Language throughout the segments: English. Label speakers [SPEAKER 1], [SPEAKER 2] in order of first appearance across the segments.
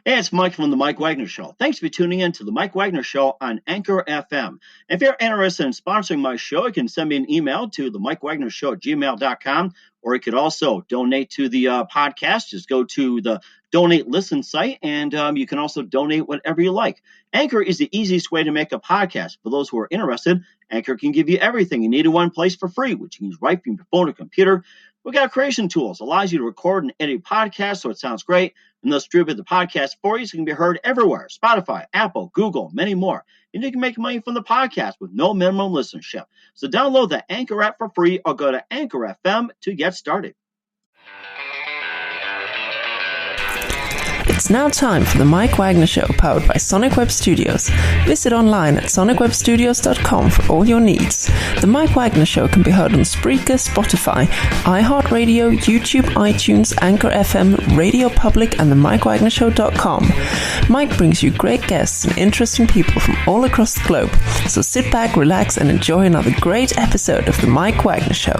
[SPEAKER 1] Hey, it's Mike from the Mike Wagner Show. Thanks for tuning in to the Mike Wagner Show on Anchor FM. If you're interested in sponsoring my show, you can send me an email to the MikeWagnerShow@gmail.com, or you could also donate to the podcast. Just go to the Donate Listen site, and you can also donate whatever you like. Anchor is the easiest way to make a podcast. For those who are interested, Anchor can give you everything you need in one place for free, which you can use right from your phone or computer. We got creation tools, allows you to record and edit podcasts so it sounds great, and they'll distribute the podcast for you so it can be heard everywhere. Spotify, Apple, Google, many more. And you can make money from the podcast with no minimum listenership. So download the Anchor app for free or go to Anchor FM to get started.
[SPEAKER 2] It's now time for the Mike Wagner Show, powered by Sonic Web Studios. Visit online at sonicwebstudios.com for all your needs. The Mike Wagner Show can be heard on Spreaker, Spotify, iHeartRadio, YouTube, iTunes, Anchor FM, Radio Public, and the MikeWagnerShow.com. Mike brings you great guests and interesting people from all across the globe. So sit back, relax, and enjoy another great episode of the Mike Wagner Show.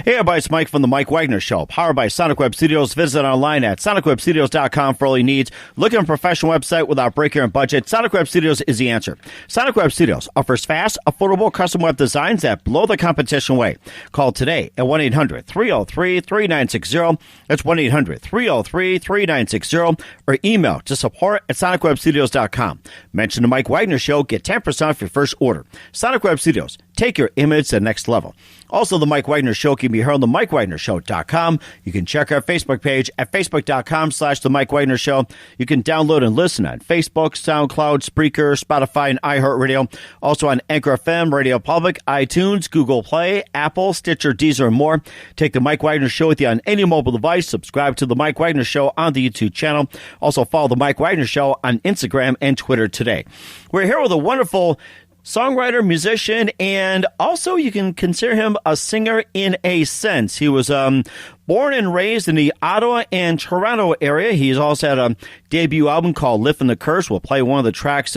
[SPEAKER 1] Hey everybody, it's Mike from the Mike Wagner Show, powered by Sonic Web Studios. Visit online at sonicwebstudios.com for all your needs. Looking for a professional website without breaking your budget? Sonic Web Studios is the answer. Sonic Web Studios offers fast, affordable custom web designs that blow the competition away. Call today at 1-800-303-3960. That's 1-800-303-3960. Or email to support@sonicwebstudios.com. Mention the Mike Wagner Show. Get 10% off your first order. Sonic Web Studios. Take your image to the next level. Also, the Mike Wagner Show can be heard on the MikeWagnerShow.com. You can check our Facebook page at Facebook.com/The Mike Wagner Show. You can download and listen on Facebook, SoundCloud, Spreaker, Spotify, and iHeartRadio. Also on Anchor FM, Radio Public, iTunes, Google Play, Apple, Stitcher, Deezer, and more. Take the Mike Wagner Show with you on any mobile device. Subscribe to the Mike Wagner Show on the YouTube channel. Also follow the Mike Wagner Show on Instagram and Twitter today. We're here with a wonderful songwriter, musician, and also you can consider him a singer in a sense. He was born and raised in the Ottawa and Toronto area. He's also had a debut album called Lifting the Curse. We'll play one of the tracks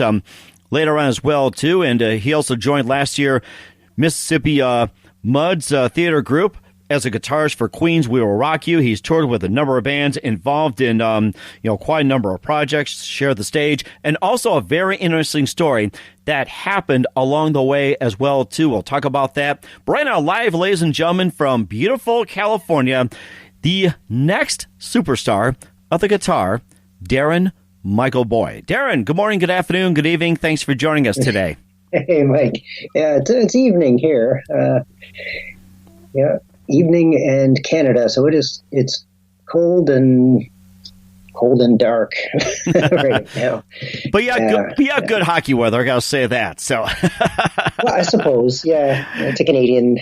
[SPEAKER 1] later on as well, too. And he also joined last year Mississippi Muds theater group as a guitarist for Queens We Will Rock You. He's toured with a number of bands, involved in quite a number of projects, shared the stage, and also a very interesting story that happened along the way as well, too. We'll talk about that. But right now, live, ladies and gentlemen, from beautiful California, the next superstar of the guitar, Darren Michael Boyd. Darren, good morning, good afternoon, good evening. Thanks for joining us today.
[SPEAKER 3] Hey, Mike. Yeah, it's evening here. Evening in Canada, so it's cold and dark right now.
[SPEAKER 1] But good hockey weather. I gotta say that. So,
[SPEAKER 3] well, I suppose, it's a Canadian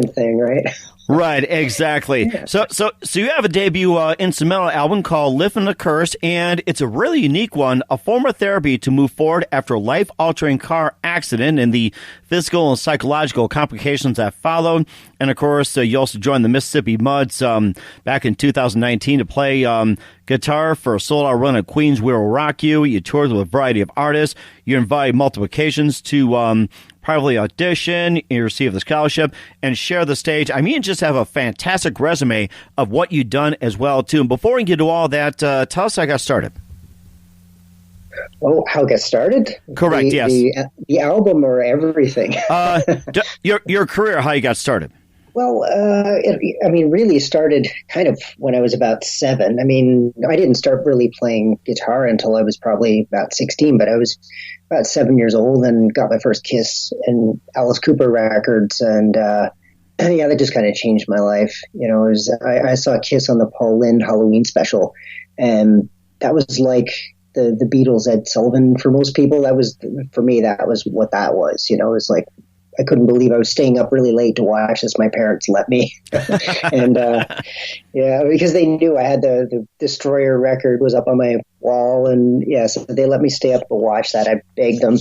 [SPEAKER 3] thing, right?
[SPEAKER 1] Right, exactly. Yeah. So you have a debut instrumental album called Lifting the Curse, and it's a really unique one, a form of therapy to move forward after a life-altering car accident and the physical and psychological complications that followed. And, of course, you also joined the Mississippi Muds back in 2019 to play guitar for a sold-out run at Queens We Will Rock You. You toured with a variety of artists. You invited multiple occasions to privately audition, you receive the scholarship, and share the stage. I mean, you just have a fantastic resume of what you've done as well, too. And before we get to all that, tell us how I got started.
[SPEAKER 3] Oh, how it got started?
[SPEAKER 1] Correct, yes.
[SPEAKER 3] The album or everything?
[SPEAKER 1] Your career, how you got started.
[SPEAKER 3] Well, it really started kind of when I was about 7. I mean, I didn't start really playing guitar until I was probably about 16, but I was about 7 years old and got my first Kiss and Alice Cooper records. And that just kind of changed my life. You know, I saw Kiss on the Paul Lynde Halloween special, and that was like the Beatles, Ed Sullivan for most people. For me, that was what that was. You know, it was like, I couldn't believe I was staying up really late to watch this. My parents let me. And because they knew I had the Destroyer record was up on my wall. And so they let me stay up to watch that. I begged them.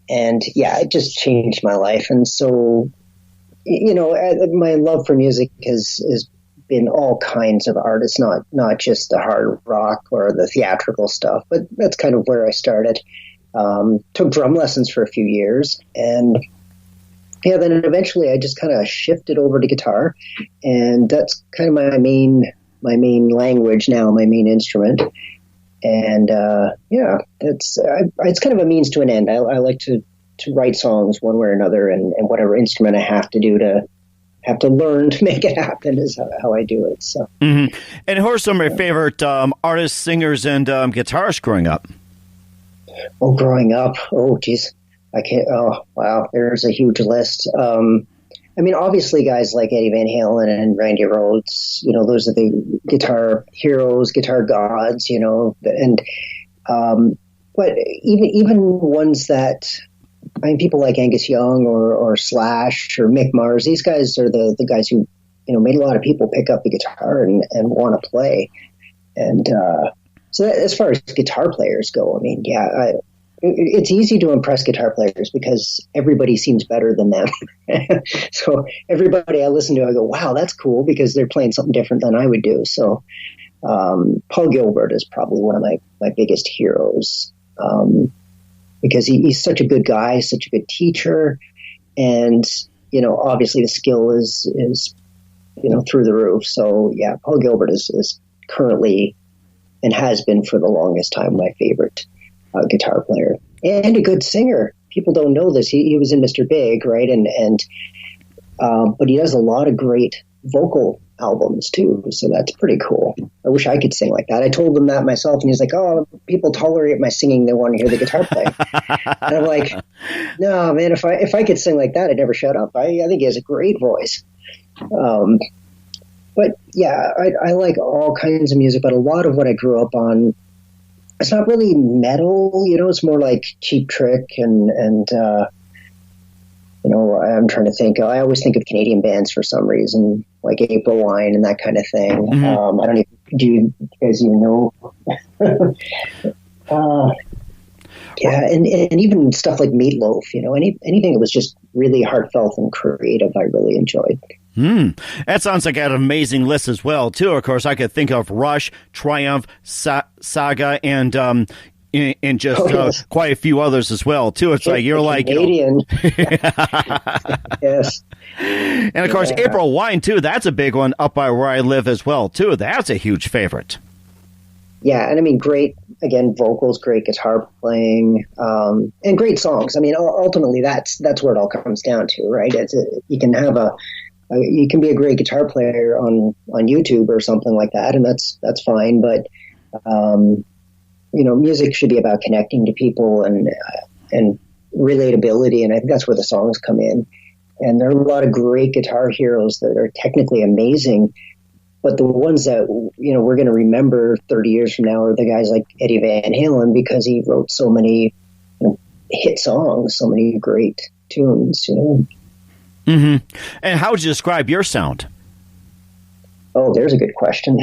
[SPEAKER 3] And it just changed my life. And so, my love for music has been all kinds of art. It's not just the hard rock or the theatrical stuff, but that's kind of where I started. Took drum lessons for a few years, and yeah, then eventually I just kind of shifted over to guitar, and that's kind of my main language now, my main instrument. And yeah, it's kind of a means to an end. I like to write songs one way or another, and whatever instrument I have to learn to make it happen is how I do it. So,
[SPEAKER 1] mm-hmm. And who are some of your favorite artists, singers, and guitarists growing up?
[SPEAKER 3] Oh, growing up, oh geez, I can't. Oh wow, there's a huge list. I mean, obviously, guys like Eddie Van Halen and Randy Rhoads, those are the guitar heroes, guitar gods, and but even ones that, I mean, people like Angus Young or Slash or Mick Mars, these guys are the guys who, made a lot of people pick up the guitar and want to play. And so as far as guitar players go, I mean, yeah, it's easy to impress guitar players because everybody seems better than them. So everybody I listen to, I go, wow, that's cool, because they're playing something different than I would do. So Paul Gilbert is probably one of my biggest heroes, because he's such a good guy, such a good teacher. And, obviously the skill is through the roof. So yeah, Paul Gilbert is currently, and has been for the longest time, my favorite guitar player, and a good singer. People don't know this. He was in Mr. Big, right? But he does a lot of great vocal albums too. So that's pretty cool. I wish I could sing like that. I told him that myself, and he's like, "Oh, people tolerate my singing. They want to hear the guitar playing." And I'm like, "No, man. If I could sing like that, I'd never shut up. I think he has a great voice." But yeah, I like all kinds of music, but a lot of what I grew up on, it's not really metal, it's more like Cheap Trick and I'm trying to think. I always think of Canadian bands for some reason, like April Wine and that kind of thing. Mm-hmm. I don't even, do you guys even know? Yeah, and even stuff like Meatloaf, anything that was just really heartfelt and creative, I really enjoyed.
[SPEAKER 1] That sounds like an amazing list as well, too. Of course, I could think of Rush, Triumph, Saga, and just quite a few others as well, too. It's like you're like
[SPEAKER 3] Canadian. Yes.
[SPEAKER 1] And of course, April Wine, too. That's a big one up by where I live as well, too. That's a huge favorite.
[SPEAKER 3] Yeah, and I mean, great, again, vocals, great guitar playing, and great songs. I mean, ultimately, that's where it all comes down to, right? You can be a great guitar player on YouTube or something like that, and that's fine. But music should be about connecting to people and relatability, and I think that's where the songs come in. And there are a lot of great guitar heroes that are technically amazing, but the ones that we're going to remember 30 years from now are the guys like Eddie Van Halen, because he wrote so many hit songs, so many great tunes.
[SPEAKER 1] Mm-hmm. And how would you describe your sound?
[SPEAKER 3] Oh, there's a good question.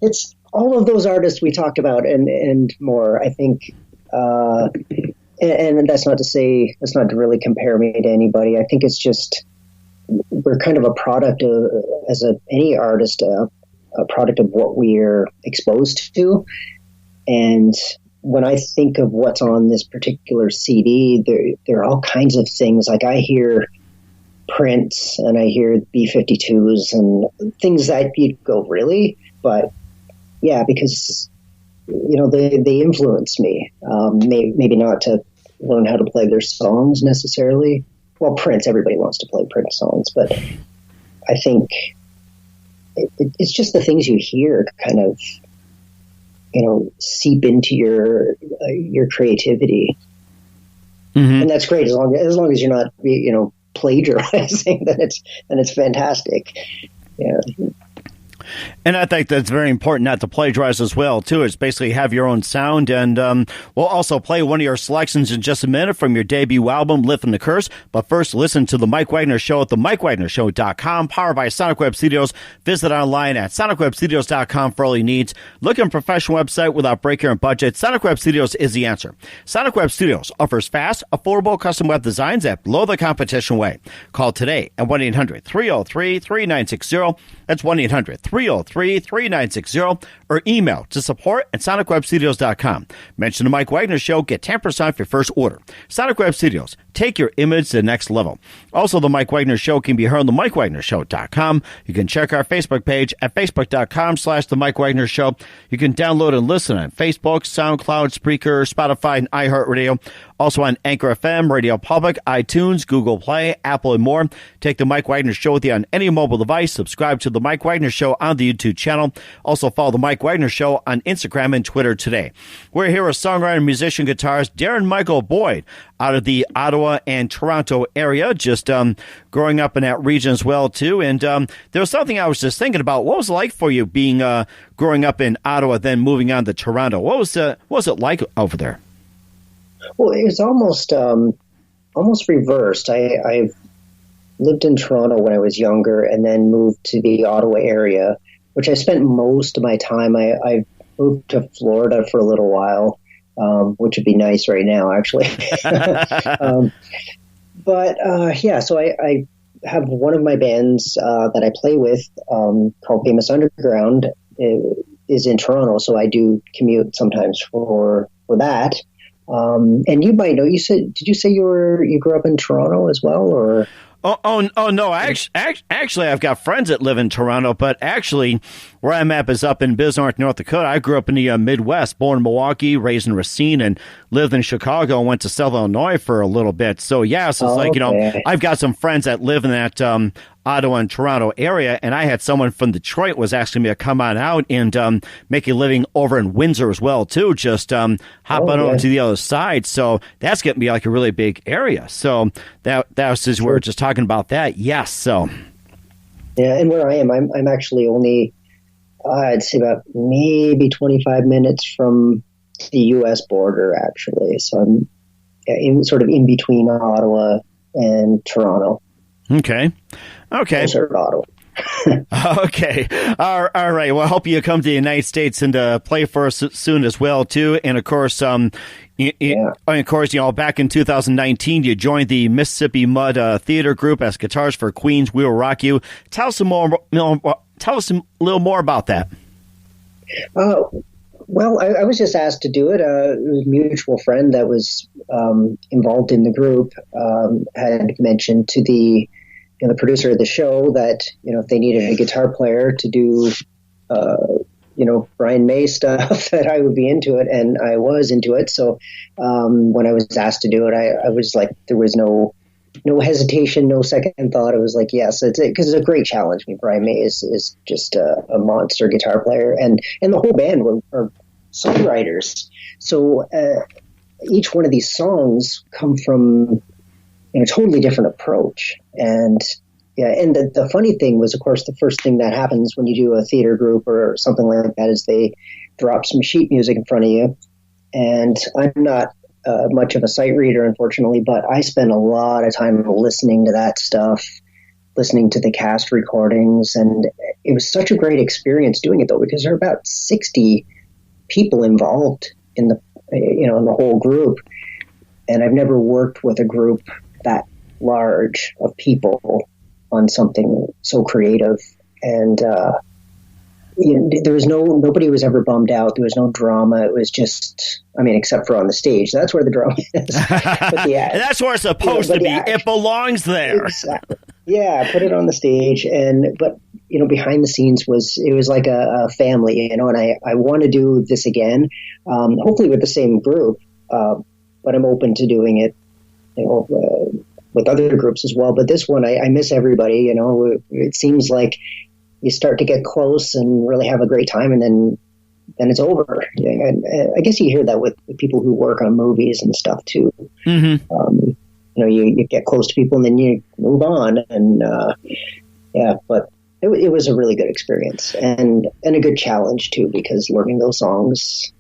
[SPEAKER 3] It's all of those artists we talked about and more, I think. And that's not to really compare me to anybody. I think it's just, we're kind of a product of, any artist, a product of what we're exposed to. And when I think of what's on this particular CD, there are all kinds of things. Like I hear Prince and I hear B-52s and things that you'd go, really? But yeah, because they influence me. Maybe not to learn how to play their songs necessarily. Well, Prince, everybody wants to play Prince songs, but I think it's just the things you hear kind of seep into your creativity. Mm-hmm. And that's great as long as you're not plagiarizing, then it's fantastic. Yeah.
[SPEAKER 1] And I think that's very important not to plagiarize as well, too. It's basically have your own sound. And we'll also play one of your selections in just a minute from your debut album, Lifting the Curse. But first, listen to The Mike Wagner Show at themikewagnershow.com, powered by Sonic Web Studios. Visit online at sonicwebstudios.com for all your needs. Look at a professional website without breaking your budget. Sonic Web Studios is the answer. Sonic Web Studios offers fast, affordable custom web designs at below the competition way. Call today at 1-800-303-3960. That's 1-800-303-3960. 888-303-3960 or email to support@sonicwebstudios.com. Mention the Mike Wagner Show, get 10% off your first order. Sonic Web Studios, take your image to the next level. Also, the Mike Wagner Show can be heard on the MikeWagnerShow.com. You can check our Facebook page at facebook.com/the Mike Wagner Show. You can download and listen on Facebook, SoundCloud, Spreaker, Spotify, and iHeartRadio. Also on Anchor FM, Radio Public, iTunes, Google Play, Apple, and more. Take the Mike Wagner Show with you on any mobile device. Subscribe to the Mike Wagner Show on the YouTube channel. Also follow the Mike Wagner Show on Instagram and Twitter today. We're here with songwriter and musician guitarist Darren Michael Boyd out of the Ottawa and Toronto area, just growing up in that region as well, too. And there was something I was just thinking about. What was it like for you being growing up in Ottawa, then moving on to Toronto? What was it like over there?
[SPEAKER 3] Well, it was almost reversed. I lived in Toronto when I was younger and then moved to the Ottawa area, which I spent most of my time. I moved to Florida for a little while, which would be nice right now, actually. So I have one of my bands that I play with called Famous Underground is in Toronto, so I do commute sometimes for that. And you might know. Did you say you grew up in Toronto as well, or?
[SPEAKER 1] Oh no! Actually, I've got friends that live in Toronto, but actually, where I'm at is up in Bismarck, North Dakota. I grew up in the Midwest, born in Milwaukee, raised in Racine, and lived in Chicago and went to South Illinois for a little bit. So yeah, so it's okay. I've got some friends that live in that Ottawa and Toronto area, and I had someone from Detroit was asking me to come on out and make a living over in Windsor as well too. Just hop on over to the other side. So that's going to be like a really big area. So that was just we were just talking about that. Yes. So
[SPEAKER 3] yeah, and where I am, I'm actually only I'd say about maybe 25 minutes from the U.S. border, actually. So I'm sort of in between Ottawa and Toronto.
[SPEAKER 1] Okay.
[SPEAKER 3] Closer to Ottawa.
[SPEAKER 1] Okay. All right. Well, I hope you come to the United States and play for us soon as well, too. And of course, back in 2019, you joined the Mississippi Mud Theater Group as guitarist for Queen's We Will Rock You. Tell us a little more about that.
[SPEAKER 3] Well, I was just asked to do it. It was a mutual friend that was involved in the group had mentioned to the producer of the show that if they needed a guitar player to do Brian May stuff, that I would be into it, and I was into it. So when I was asked to do it, I was like, there was no hesitation, no second thought. It was like, yes, it's it, because it's a great challenge. I mean, Brian May is just a monster guitar player, and the whole band were songwriters. So each one of these songs come from a totally different approach. And the funny thing was, of course, the first thing that happens when you do a theater group or something like that is they drop some sheet music in front of you. And I'm not much of a sight reader, unfortunately, but I spent a lot of time listening to that stuff, listening to the cast recordings. And it was such a great experience doing it, though, because there are about 60 people involved in the whole group. And I've never worked with a group that large of people on something so creative. And there was nobody was ever bummed out. There was no drama. It was just, except for on the stage. That's where the drama is. But
[SPEAKER 1] that's where it's supposed to be. It belongs there.
[SPEAKER 3] Exactly. Yeah, put it on the stage. But behind the scenes it was like a family, and I want to do this again, hopefully with the same group. But I'm open to doing it, with other groups as well. But this one, I miss everybody. It seems like you start to get close and really have a great time, and then it's over. And I guess you hear that with people who work on movies and stuff too. Mm-hmm. You get close to people and then you move on. And but it was a really good experience and a good challenge too, because learning those songs.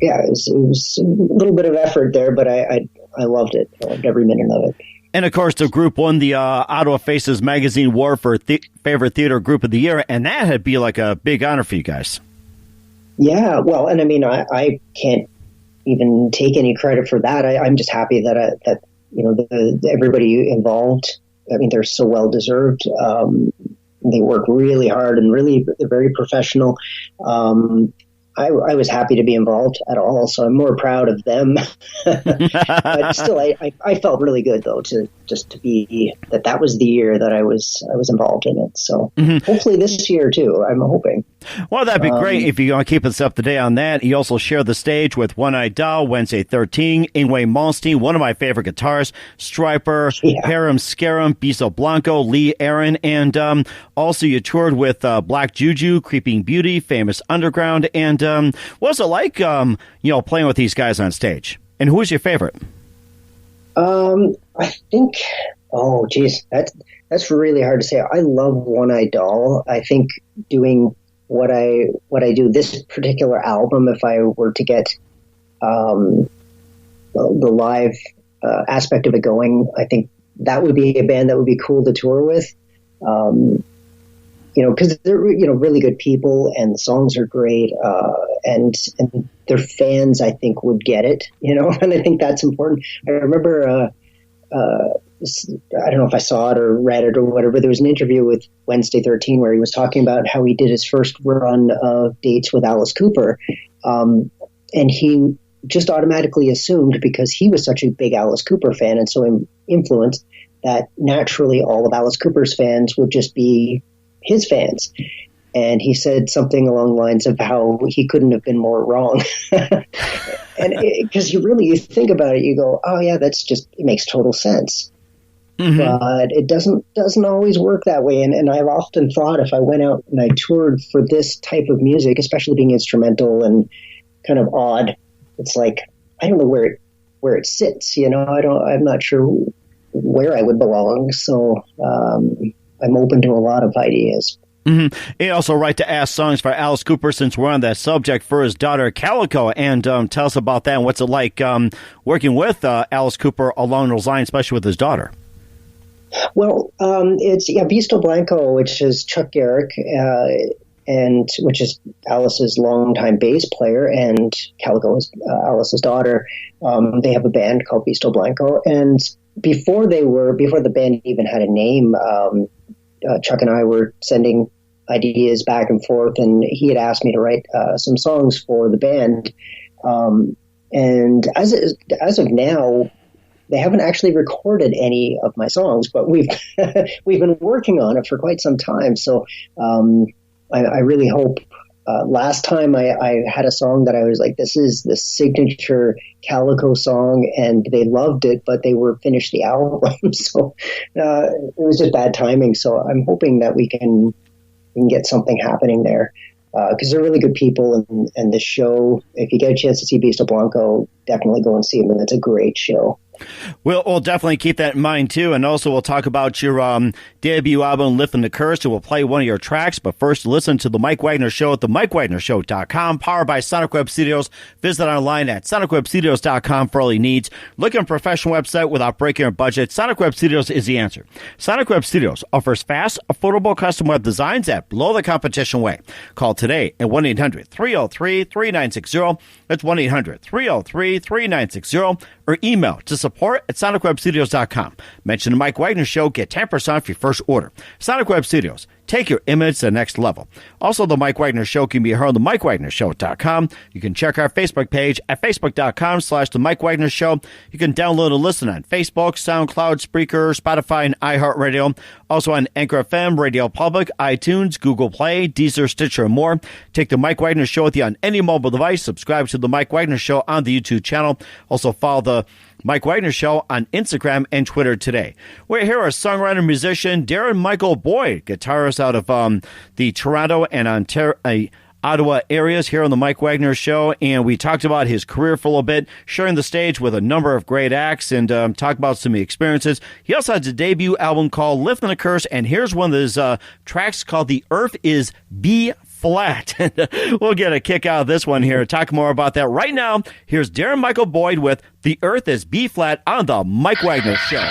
[SPEAKER 3] It was a little bit of effort there, but I loved it. I loved every minute of it.
[SPEAKER 1] And, of course, the group won the Ottawa Faces Magazine Award for Favorite Theater Group of the Year, and that had to be like a big honor for you guys. Yeah,
[SPEAKER 3] well, and I can't even take any credit for that. I'm just happy that everybody involved, they're so well-deserved. they work really hard and really they're very professional. I was happy to be involved at all, so I'm more proud of them. But still, I felt really good though to be that was the year that I was involved in it. So hopefully this year too. I'm hoping.
[SPEAKER 1] Well, that'd be great if you want to keep us up to date on that. You also share the stage with One Eyed Doll, Wednesday 13, Ingwe Malmsteen, one of my favorite guitarists, Striper, Harum Scarum, Bisto Blanco, Lee Aaron, and also you toured with Black Juju, Creeping Beauty, Famous Underground, and what's it like, playing with these guys on stage? And who's your favorite?
[SPEAKER 3] I think, oh, geez, that's really hard to say. I love One Eyed Doll. I think doing what I do, this particular album, if I were to get the live aspect of it going, I think that would be a band that would be cool to tour with. Because they're really good people and the songs are great, and their fans I think would get it, and I think that's important. I remember I don't know if I saw it or read it or whatever. There was an interview with Wednesday 13 where he was talking about how he did his first run of dates with Alice Cooper, and he just automatically assumed, because he was such a big Alice Cooper fan and so influenced, that naturally all of Alice Cooper's fans would just be his fans. And he said something along the lines of how he couldn't have been more wrong. And because you think about it, you go, oh yeah, it makes total sense. Mm-hmm. But it doesn't always work that way. And I've often thought, if I went out and I toured for this type of music, especially being instrumental and kind of odd, it's like, I don't know where it sits, I'm not sure where I would belong. So, I'm open to a lot of ideas.
[SPEAKER 1] Mm-hmm. He also write to ask songs for Alice Cooper, since we're on that subject, for his daughter Calico, and tell us about that and what's it like working with Alice Cooper along those lines, especially with his daughter.
[SPEAKER 3] Well, it's Bisto Blanco, which is Chuck Garrick, and which is Alice's longtime bass player, and Calico is Alice's daughter. They have a band called Bisto Blanco, and before the band even had a name, Chuck and I were sending ideas back and forth, and he had asked me to write some songs for the band. And as of now, they haven't actually recorded any of my songs, but we've been working on it for quite some time. So I really hope. Last time I had a song that I was like, this is the signature Calico song, and they loved it, but they were finished the album. So it was just bad timing. So I'm hoping that we can get something happening there, because they're really good people. And the show, if you get a chance to see Bisto Blanco, definitely go and see them. It's a great show.
[SPEAKER 1] We'll definitely keep that in mind, too. And also, we'll talk about your debut album, Lifting the Curse, and we'll play one of your tracks. But first, listen to The Mike Wagner Show at themikewagnershow.com, powered by Sonic Web Studios. Visit online at sonicwebstudios.com for all your needs. Look at a professional website without breaking your budget. Sonic Web Studios is the answer. Sonic Web Studios offers fast, affordable custom web designs at below the competition way. Call today at 1-800-303-3960. That's 1-800-303-3960. Or email to support@sonicwebstudios.com. Mention the Mike Wagner Show. Get 10% off your first order. Sonic Web Studios. Take your image to the next level. Also, the Mike Wagner Show can be heard on themikewagnershow.com. You can check our Facebook page at facebook.com/The Mike Wagner Show. You can download and listen on Facebook, SoundCloud, Spreaker, Spotify, and iHeartRadio. Also on Anchor FM, Radio Public, iTunes, Google Play, Deezer, Stitcher, and more. Take the Mike Wagner Show with you on any mobile device. Subscribe to the Mike Wagner Show on the YouTube channel. Also follow the Mike Wagner Show on Instagram and Twitter today. We're here with songwriter musician Darren Michael Boyd, guitarist out of the Toronto and Ottawa areas, here on the Mike Wagner Show, and we talked about his career for a little bit, sharing the stage with a number of great acts, and talk about some experiences. He also has a debut album called Lifting the Curse, and here's one of his tracks called The Earth is B Flat. We'll get a kick out of this one here. Talk more about that right now. Here's Darren Michael Boyd with The Earth is B Flat on the Mike Wagner Show.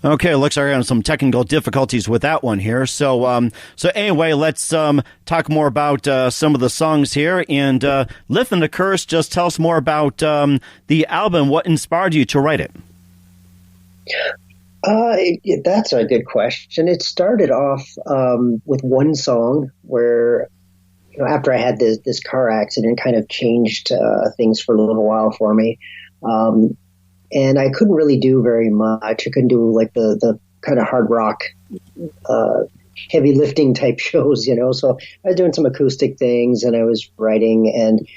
[SPEAKER 1] Okay, looks like we're having some technical difficulties with that one here. So anyway, let's talk more about some of the songs here. And Lifting the Curse, just tell us more about the album. What inspired you to write it?
[SPEAKER 3] That's a good question. It started off with one song where, after I had this car accident, kind of changed things for a little while for me. And I couldn't really do very much. I couldn't do like the kind of hard rock, heavy lifting type shows, So I was doing some acoustic things and I was writing, and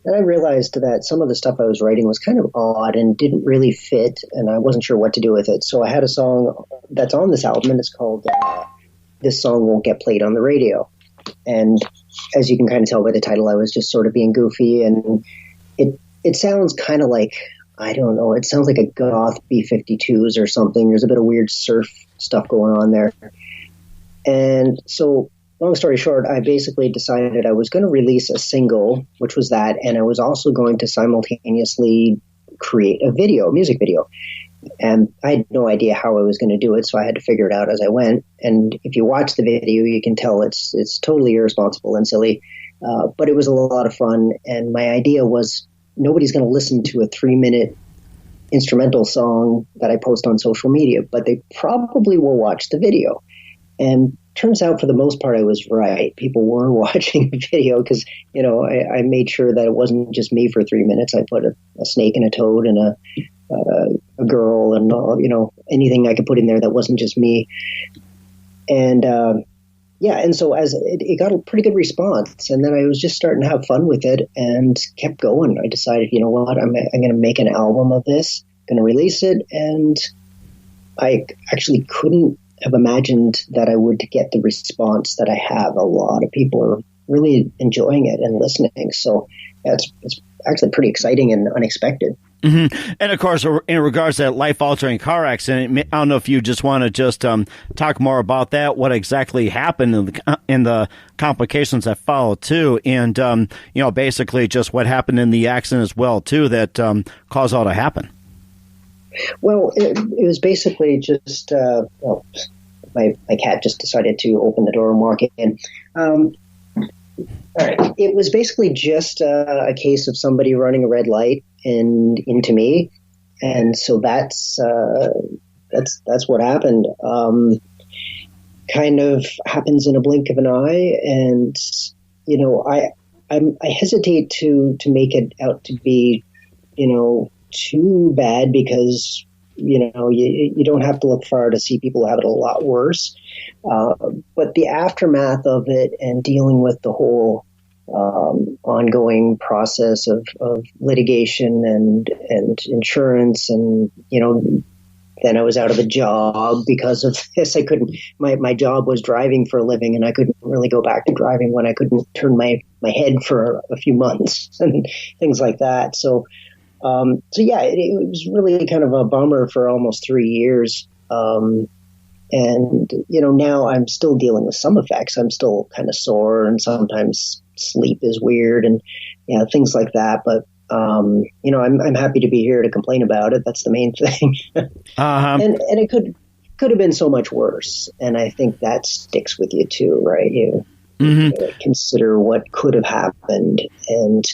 [SPEAKER 3] then I realized that some of the stuff I was writing was kind of odd and didn't really fit, and I wasn't sure what to do with it. So I had a song that's on this album, and it's called This Song Won't Get Played on the Radio. And as you can kind of tell by the title, I was just sort of being goofy, and it sounds kind of like, I don't know, it sounds like a goth B-52s or something. There's a bit of weird surf stuff going on there. And so, long story short, I basically decided I was going to release a single, which was that, and I was also going to simultaneously create a music video. And I had no idea how I was going to do it, so I had to figure it out as I went. And if you watch the video, you can tell it's totally irresponsible and silly, but it was a lot of fun. And my idea was, nobody's going to listen to a 3-minute instrumental song that I post on social media, but they probably will watch the video. And turns out, for the most part, I was right. People were watching the video because, I made sure that it wasn't just me for 3 minutes. I put a snake and a toad and a girl and, anything I could put in there that wasn't just me. And, and so as it got a pretty good response, and then I was just starting to have fun with it and kept going. I decided, you know what, I'm going to make an album of this, going to release it. And I actually couldn't have imagined that I would get the response that I have. A lot of people are really enjoying it and listening. So it's actually pretty exciting and unexpected.
[SPEAKER 1] Mm-hmm. And of course, in regards to that life-altering car accident, I don't know if you just want to just talk more about that, what exactly happened in the complications that followed too, and basically just what happened in the accident as well too that caused all to happen.
[SPEAKER 3] Well, it was basically just my cat just decided to open the door and walk in. All right, it was basically just a case of somebody running a red light into me, and so that's what happened. Kind of happens in a blink of an eye, and I hesitate to make it out to be too bad, because you don't have to look far to see people have it a lot worse. But the aftermath of it and dealing with the whole ongoing process of litigation and insurance, and then I was out of a job because of this. I couldn't. My job was driving for a living, and I couldn't really go back to driving when I couldn't turn my head for a few months and things like that. So it was really kind of a bummer for almost 3 years. And now I'm still dealing with some effects. I'm still kind of sore, and sometimes sleep is weird and things like that. But I'm happy to be here to complain about it. That's the main thing. And it could have been so much worse. And I think that sticks with you too, right? You consider what could have happened. And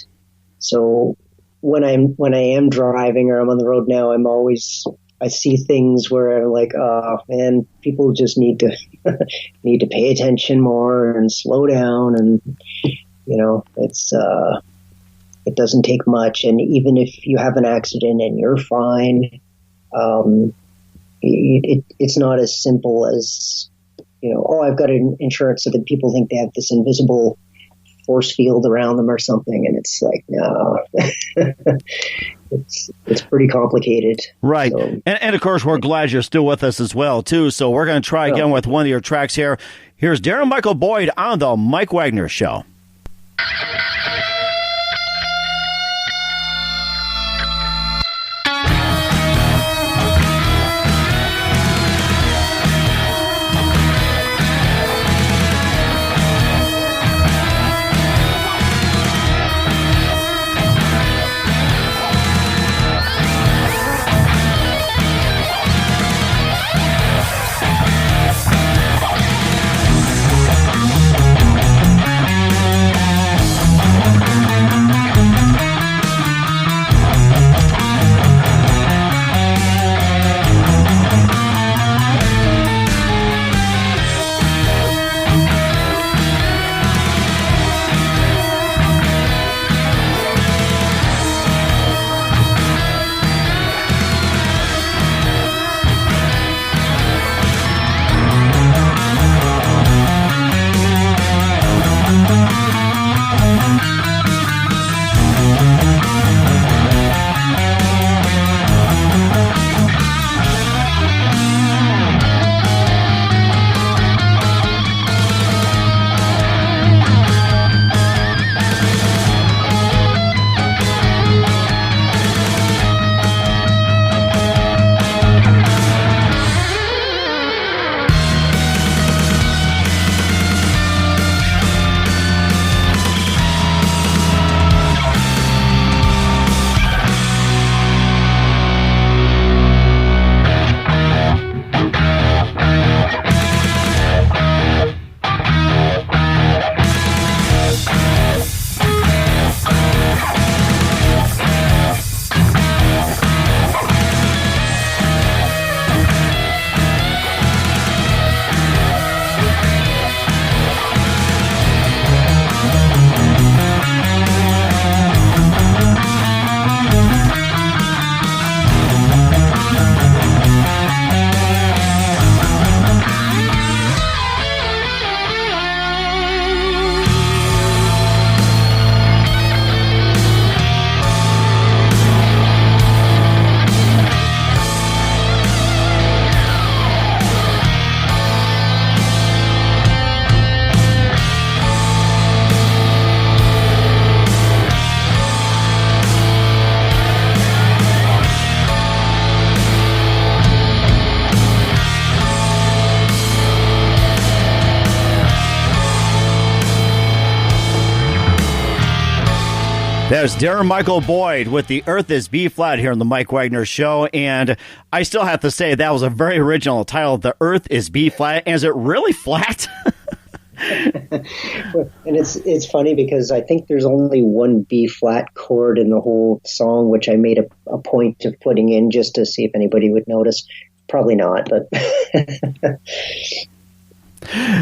[SPEAKER 3] so when I am driving or I'm on the road now, I see things where I'm like, oh man, people just need to pay attention more and slow down. And, it doesn't take much. And even if you have an accident and you're fine, it's not as simple as, I've got an insurance, so that people think they have this invisible force field around them or something. And it's like, no, it's pretty complicated.
[SPEAKER 1] Right.
[SPEAKER 3] So,
[SPEAKER 1] and of course, we're glad you're still with us as well, too. So we're going to try again with one of your tracks here. Here's Darren Michael Boyd on the Mike Wagner Show. There's Darren Michael Boyd with The Earth is B-Flat here on the Mike Wagner Show. And I still have to say that was a very original title, The Earth is B-Flat. And is it really flat?
[SPEAKER 3] And it's funny because I think there's only one B-flat chord in the whole song, which I made a point of putting in just to see if anybody would notice. Probably not, but...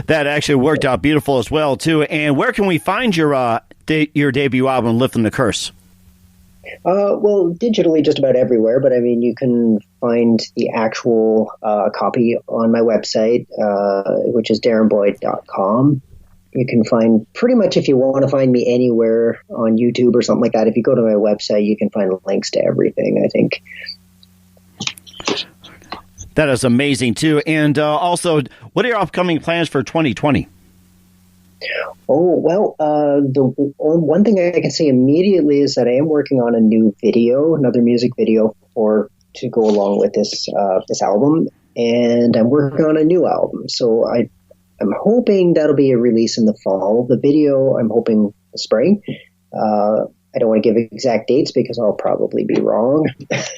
[SPEAKER 1] That actually worked out beautiful as well, too. And where can we find your debut album, Lifting the Curse?
[SPEAKER 3] Well, digitally just about everywhere, but I mean, you can find the actual copy on my website, which is darrenboyd.com. You can find pretty much, if you want to find me anywhere on YouTube or something like that, if you go to my website, you can find links to everything, I think.
[SPEAKER 1] That is amazing, too. And also, what are your upcoming plans for 2020?
[SPEAKER 3] Oh, well, the one thing I can say immediately is that I am working on a new video, another music video to go along with this album, and I'm working on a new album. So I'm hoping that'll be a release in the fall. The video, I'm hoping the spring. I don't want to give exact dates because I'll probably be wrong. That's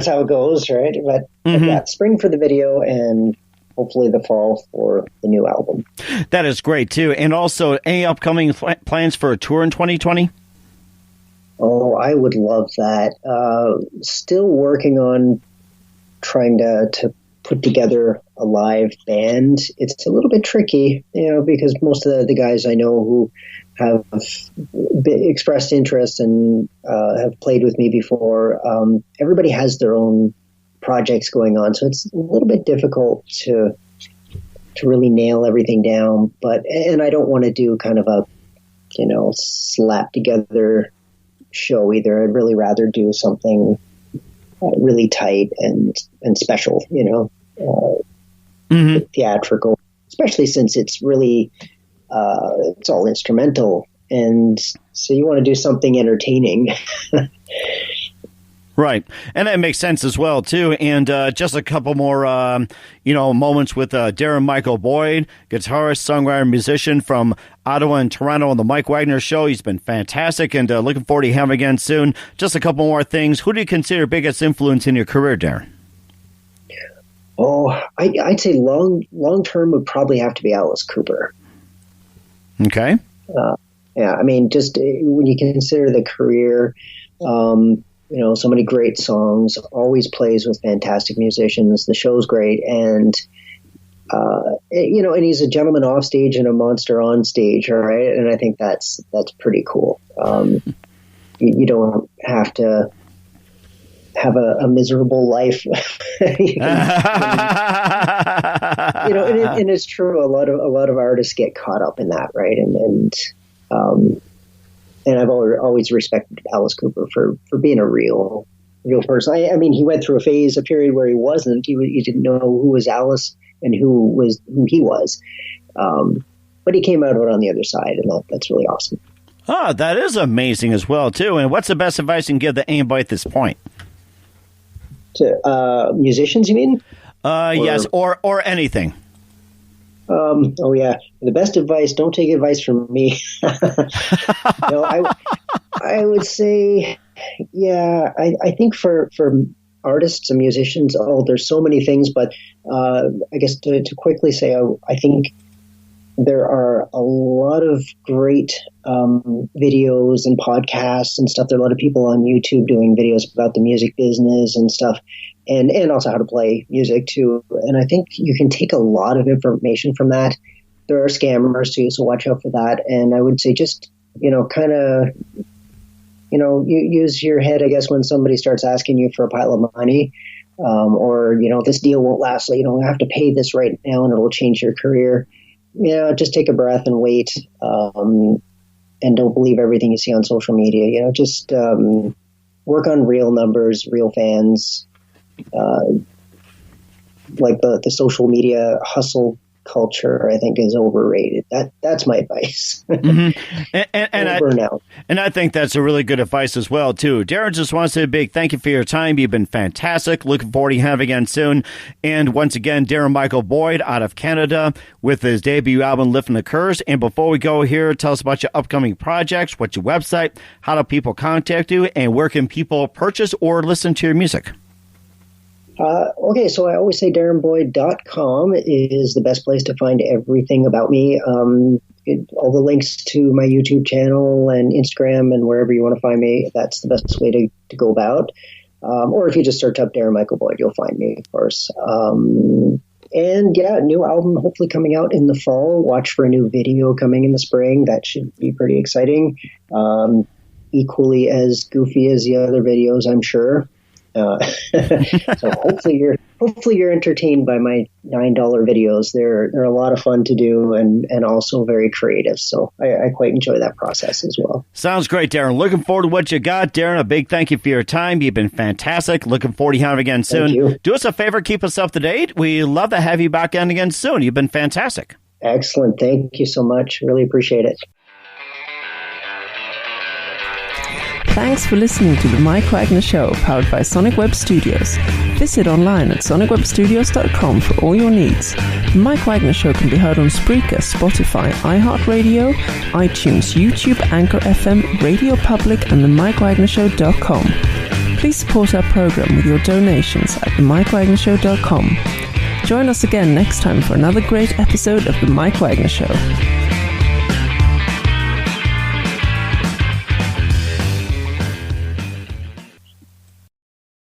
[SPEAKER 3] how it goes, right? But yeah, spring for the video and hopefully the fall for the new album.
[SPEAKER 1] That is great, too. And also, any upcoming plans for a tour in 2020?
[SPEAKER 3] Oh, I would love that. Still working on trying to put together a live band. It's a little bit tricky, because most of the guys I know who have expressed interest and have played with me before, everybody has their own projects going on, so it's a little bit difficult to really nail everything down. And I don't want to do kind of a slap together show either. I'd really rather do something really tight and special, theatrical, especially since it's really it's all instrumental, and so you want to do something entertaining.
[SPEAKER 1] Right. And that makes sense as well, too. And just a couple more, moments with Darren Michael Boyd, guitarist, songwriter, musician from Ottawa and Toronto on the Mike Wagner Show. He's been fantastic, and looking forward to having him again soon. Just a couple more things. Who do you consider biggest influence in your career, Darren?
[SPEAKER 3] Oh, I'd say long term would probably have to be Alice Cooper.
[SPEAKER 1] Okay.
[SPEAKER 3] Yeah, I mean, just when you consider the career, so many great songs, always plays with fantastic musicians. The show's great. And, and he's a gentleman off stage and a monster on stage. All right. And I think that's pretty cool. You don't have to have a miserable life. And it's true. A lot of artists get caught up in that. Right. And I've always respected Alice Cooper for being a real person. I mean, he went through a period where he wasn't. He didn't know who was Alice and who he was. But he came out of it on the other side, and that's really awesome.
[SPEAKER 1] Oh, that is amazing as well, too. And what's the best advice you can give to anybody at this point?
[SPEAKER 3] To musicians, you mean?
[SPEAKER 1] Yes, or anything.
[SPEAKER 3] Oh yeah. The best advice, don't take advice from me. No, I would say, yeah, I think for artists and musicians, there's so many things, but I guess to quickly say, I think there are a lot of great videos and podcasts and stuff. There are a lot of people on YouTube doing videos about the music business and stuff. And also how to play music too. And I think you can take a lot of information from that. There are scammers too, so watch out for that. And I would say just, kind of, use your head, I guess, when somebody starts asking you for a pile of money, or, this deal won't last, so you don't have to pay this right now and it'll change your career. Just take a breath and wait, and don't believe everything you see on social media. Just work on real numbers, real fans. Like the social media hustle culture, I think, is overrated. That's my advice.
[SPEAKER 1] And I think that's a really good advice as well, too. Darren, just wants to say a big thank you for your time. You've been fantastic. Looking forward to having you again soon. And once again, Darren Michael Boyd out of Canada with his debut album, Lifting the Curse. And before we go here, tell us about your upcoming projects, what's your website, how do people contact you, and where can people purchase or listen to your music?
[SPEAKER 3] Okay, so I always say DarrenBoyd.com is the best place to find everything about me. All the links to my YouTube channel and Instagram and wherever you want to find me, that's the best way to go about. Or if you just search up Darren Michael Boyd, you'll find me, of course. And yeah, new album hopefully coming out in the fall. Watch for a new video coming in the spring. That should be pretty exciting. Equally as goofy as the other videos, I'm sure. So hopefully you're entertained by my $9 videos. They're a lot of fun to do and also very creative. So I quite enjoy that process as well.
[SPEAKER 1] Sounds great, Darren. Looking forward to what you got, Darren. A big thank you for your time. You've been fantastic. Looking forward to having you again soon.
[SPEAKER 3] Thank you.
[SPEAKER 1] Do us a favor, keep us up to date. We love to have you back on again soon. You've been fantastic.
[SPEAKER 3] Excellent. Thank you so much. Really appreciate it.
[SPEAKER 2] Thanks for listening to The Mike Wagner Show, powered by Sonic Web Studios. Visit online at sonicwebstudios.com for all your needs. The Mike Wagner Show can be heard on Spreaker, Spotify, iHeartRadio, iTunes, YouTube, Anchor FM, Radio Public, and themikewagnershow.com. Please support our program with your donations at themikewagnershow.com. Join us again next time for another great episode of The Mike Wagner Show.